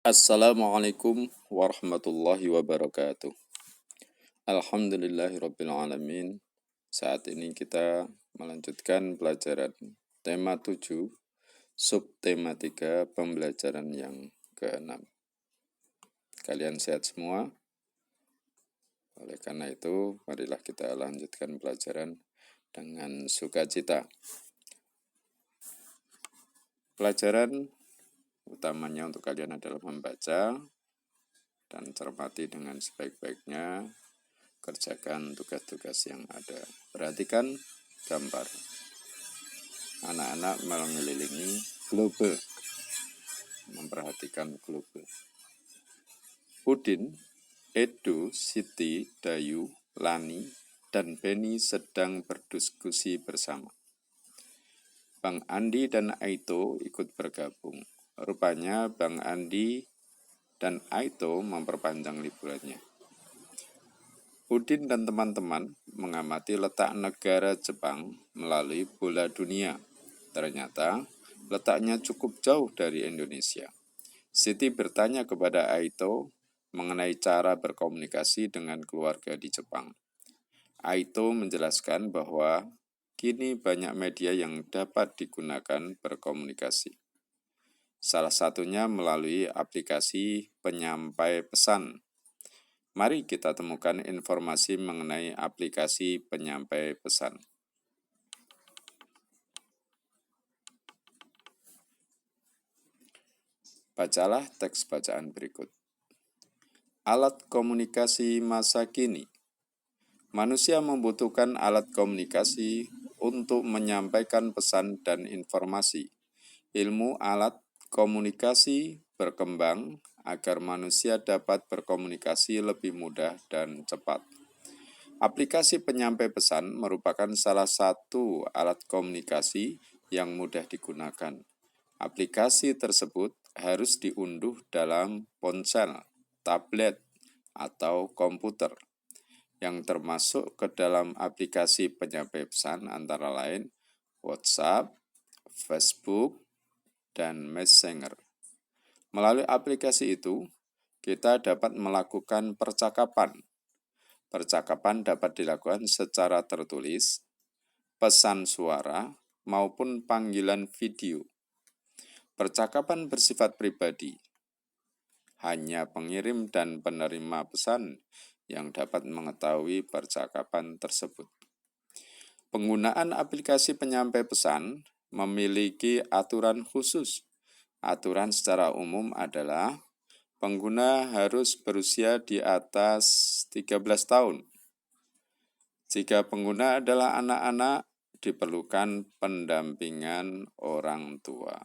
Assalamualaikum warahmatullahi wabarakatuh. Alhamdulillahirrabbilalamin. Saat ini kita melanjutkan pelajaran tema 7, subtema 3, pembelajaran yang ke-6. Kalian sehat semua? Oleh karena itu, marilah kita lanjutkan pelajaran dengan sukacita. Pelajaran utamanya untuk kalian adalah membaca dan cermati dengan sebaik-baiknya, kerjakan tugas-tugas yang ada. Perhatikan gambar. Anak-anak mengelilingi globe. Memperhatikan globe. Udin, Edo, Siti, Dayu, Lani, dan Beni sedang berdiskusi bersama. Bang Andi dan Aito ikut bergabung. Rupanya Bang Andi dan Aito memperpanjang liburannya. Udin dan teman-teman mengamati letak negara Jepang melalui bola dunia. Ternyata letaknya cukup jauh dari Indonesia. Siti bertanya kepada Aito mengenai cara berkomunikasi dengan keluarga di Jepang. Aito menjelaskan bahwa kini banyak media yang dapat digunakan berkomunikasi. Salah satunya melalui aplikasi penyampai pesan. Mari kita temukan informasi mengenai aplikasi penyampai pesan. Bacalah teks bacaan berikut. Alat komunikasi masa kini. Manusia membutuhkan alat komunikasi untuk menyampaikan pesan dan informasi. Ilmu alat komunikasi berkembang agar manusia dapat berkomunikasi lebih mudah dan cepat. Aplikasi penyampai pesan merupakan salah satu alat komunikasi yang mudah digunakan. Aplikasi tersebut harus diunduh dalam ponsel, tablet, atau komputer. Yang termasuk ke dalam aplikasi penyampai pesan antara lain WhatsApp, Facebook, dan Messenger. Melalui aplikasi itu, kita dapat melakukan percakapan. Percakapan dapat dilakukan secara tertulis, pesan suara, maupun panggilan video. Percakapan bersifat pribadi. Hanya pengirim dan penerima pesan yang dapat mengetahui percakapan tersebut. Penggunaan aplikasi penyampai pesan memiliki aturan khusus. Aturan secara umum adalah pengguna harus berusia di atas 13 tahun. Jika pengguna adalah anak-anak, diperlukan pendampingan orang tua.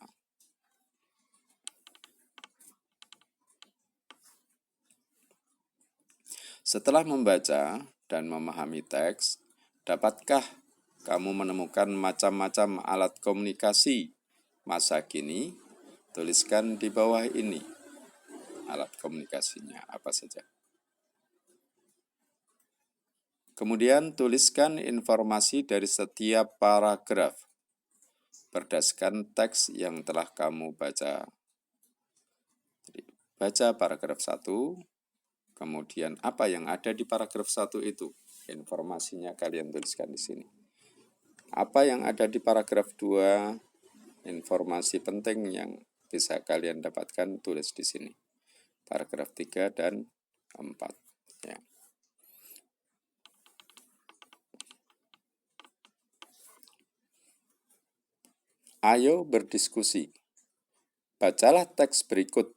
Setelah membaca dan memahami teks, dapatkah kamu menemukan macam-macam alat komunikasi masa kini? Tuliskan di bawah ini alat komunikasinya apa saja. Kemudian tuliskan informasi dari setiap paragraf berdasarkan teks yang telah kamu baca. Jadi, baca paragraf 1, kemudian apa yang ada di paragraf 1 itu, informasinya kalian tuliskan di sini. Apa yang ada di paragraf 2, informasi penting yang bisa kalian dapatkan, tulis di sini. Paragraf 3 dan 4. Ya. Ayo berdiskusi. Bacalah teks berikut.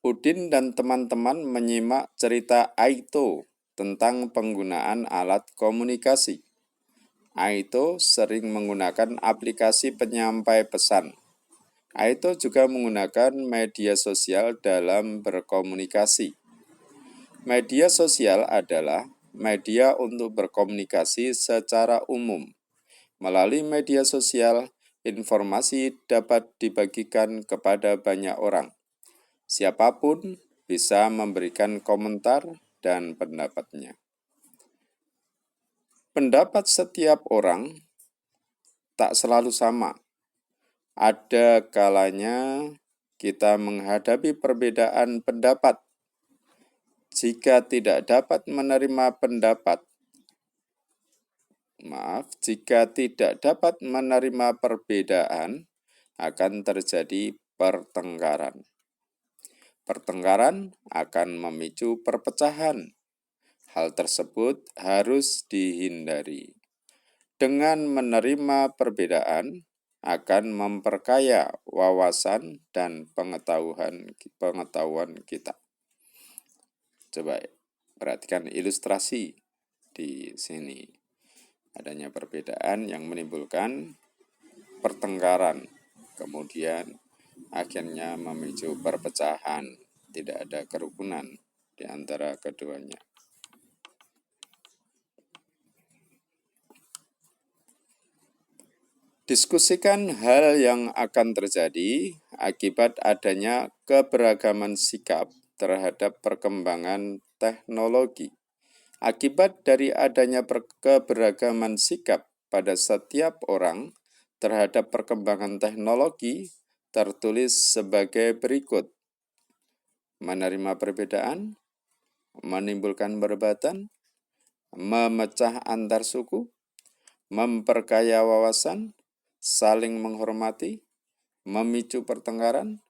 Udin dan teman-teman menyimak cerita Aito tentang penggunaan alat komunikasi. Aito sering menggunakan aplikasi penyampai pesan. Aito juga menggunakan media sosial dalam berkomunikasi. Media sosial adalah media untuk berkomunikasi secara umum. Melalui media sosial, informasi dapat dibagikan kepada banyak orang. Siapapun bisa memberikan komentar dan pendapatnya. Pendapat setiap orang tak selalu sama. Ada kalanya kita menghadapi perbedaan pendapat. Jika tidak dapat menerima perbedaan, akan terjadi pertengkaran. Pertengkaran akan memicu perpecahan. Hal tersebut harus dihindari. Dengan menerima perbedaan, akan memperkaya wawasan dan pengetahuan kita. Coba perhatikan ilustrasi di sini. Adanya perbedaan yang menimbulkan pertengkaran, kemudian akhirnya memicu perpecahan, tidak ada kerukunan di antara keduanya. Diskusikan hal yang akan terjadi akibat adanya keberagaman sikap terhadap perkembangan teknologi. Akibat dari adanya keberagaman sikap pada setiap orang terhadap perkembangan teknologi tertulis sebagai berikut. Menerima perbedaan, menimbulkan perdebatan, memecah antar suku, memperkaya wawasan, saling menghormati, memicu pertengkaran,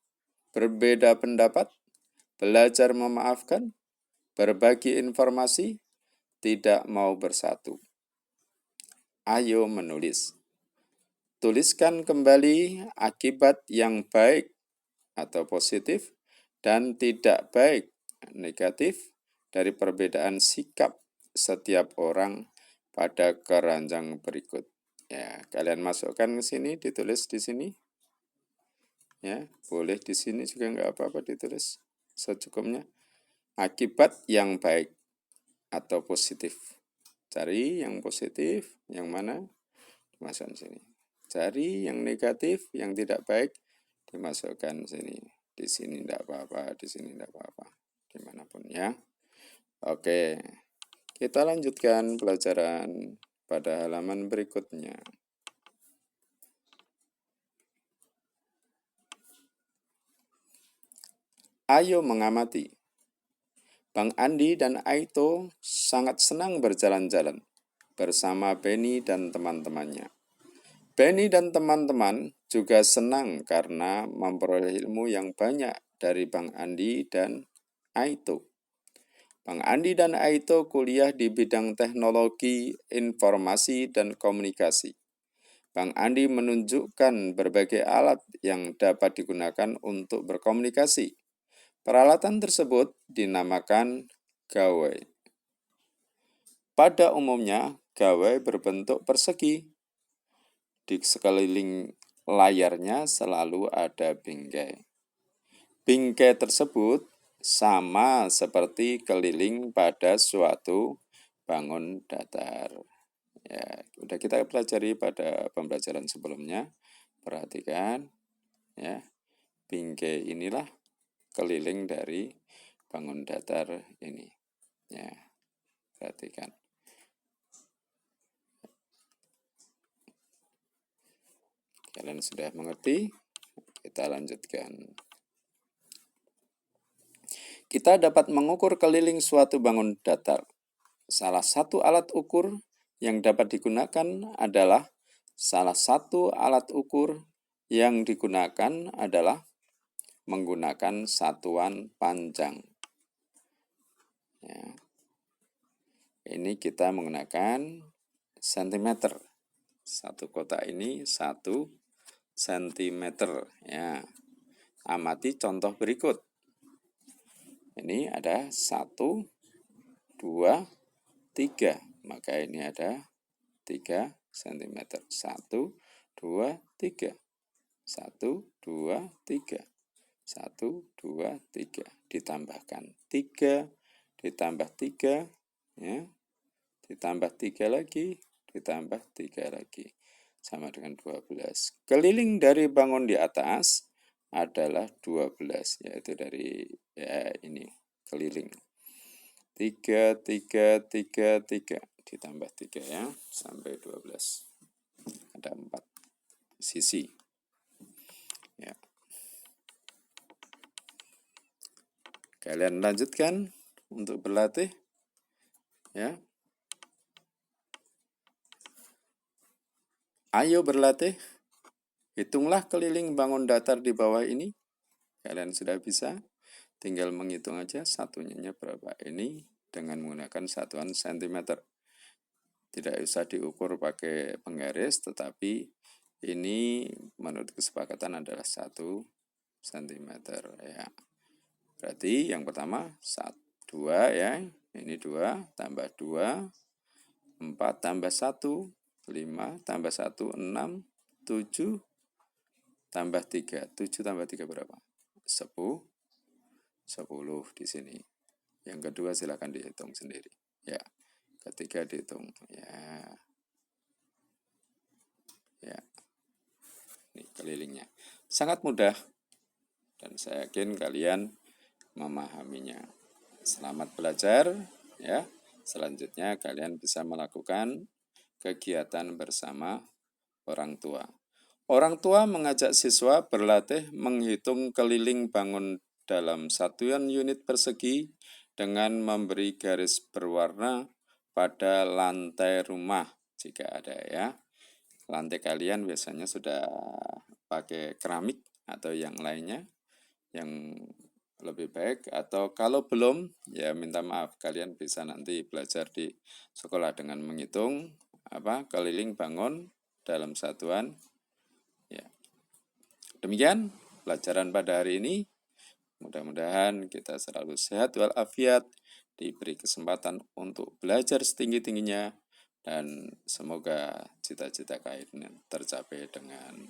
berbeda pendapat, belajar memaafkan, berbagi informasi, tidak mau bersatu. Ayo menulis. Tuliskan kembali akibat yang baik atau positif dan tidak baik, negatif dari perbedaan sikap setiap orang pada keranjang berikut. Ya, kalian masukkan ke sini, ditulis di sini. Ya, boleh di sini juga nggak apa-apa ditulis secukupnya. Akibat yang baik atau positif. Cari yang positif, yang mana? Dimasukkan sini. Cari yang negatif, yang tidak baik, dimasukkan sini. Di sini tidak apa-apa, di sini tidak apa-apa. Dimanapun ya. Oke, kita lanjutkan pelajaran pada halaman berikutnya. Ayo mengamati. Bang Andi dan Aito sangat senang berjalan-jalan bersama Benny dan teman-temannya. Benny dan teman-teman juga senang karena memperoleh ilmu yang banyak dari Bang Andi dan Aito. Bang Andi dan Aito kuliah di bidang teknologi, informasi, dan komunikasi. Bang Andi menunjukkan berbagai alat yang dapat digunakan untuk berkomunikasi. Peralatan tersebut dinamakan gawai. Pada umumnya, gawai berbentuk persegi. Di sekeliling layarnya selalu ada bingkai. Bingkai tersebut sama seperti keliling pada suatu bangun datar. Ya, sudah kita pelajari pada pembelajaran sebelumnya. Perhatikan, ya, bingkai inilah keliling dari bangun datar ini. Ya, perhatikan. Kalian sudah mengerti? Kita lanjutkan. Kita dapat mengukur keliling suatu bangun datar. Salah satu alat ukur yang dapat digunakan adalah menggunakan satuan panjang. Ya. Ini kita menggunakan sentimeter. Satu kotak ini 1 sentimeter. Ya. Amati contoh berikut. Ini ada 1, 2, 3. Maka ini ada 3 cm. 1, 2, 3. 1, 2, 3. 1, 2, 3. Ditambahkan 3, ditambah 3, ya. Ditambah 3 lagi, ditambah 3 lagi. Sama dengan 12. Keliling dari bangun di atas adalah 12, yaitu dari ini keliling. 3, 3, 3, 3. Ditambah 3 ya, sampai 12. Ada 4 sisi. Ya. Kalian lanjutkan untuk berlatih, ya. Ayo berlatih. Hitunglah keliling bangun datar di bawah ini. Kalian sudah bisa. Tinggal menghitung aja satunya berapa. Ini dengan menggunakan satuan sentimeter. Tidak usah diukur pakai penggaris, tetapi ini menurut kesepakatan adalah 1 cm, ya. Berarti yang pertama 2 ya. Ini 2 tambah 2, 4 tambah 1, 5 tambah 1, 6, 7 tambah 3. 7 tambah 3 berapa? 10 di sini. Yang kedua silakan dihitung sendiri. Ya. Ketiga dihitung. Ya. Ya. Ini kelilingnya. Sangat mudah. Dan saya yakin kalian memahaminya. Selamat belajar, ya. Selanjutnya kalian bisa melakukan kegiatan bersama orang tua. Orang tua mengajak siswa berlatih menghitung keliling bangun dalam satuan unit persegi dengan memberi garis berwarna pada lantai rumah jika ada, ya. Lantai kalian biasanya sudah pakai keramik atau yang lainnya yang lebih baik, atau kalau belum ya minta maaf, kalian bisa nanti belajar di sekolah dengan menghitung keliling bangun dalam satuan, ya. Demikian pelajaran pada hari ini. Mudah-mudahan kita selalu sehat walafiat, diberi kesempatan untuk belajar setinggi-tingginya, dan semoga cita-cita kalian tercapai dengan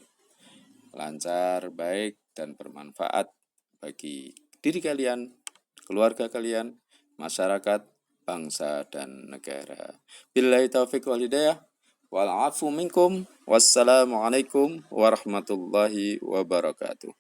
lancar, baik, dan bermanfaat bagi diri kalian, keluarga kalian, masyarakat, bangsa, dan negara. Billahi taufiq wal hidayah, wal afu minkum, wassalamualaikum warahmatullahi wabarakatuh.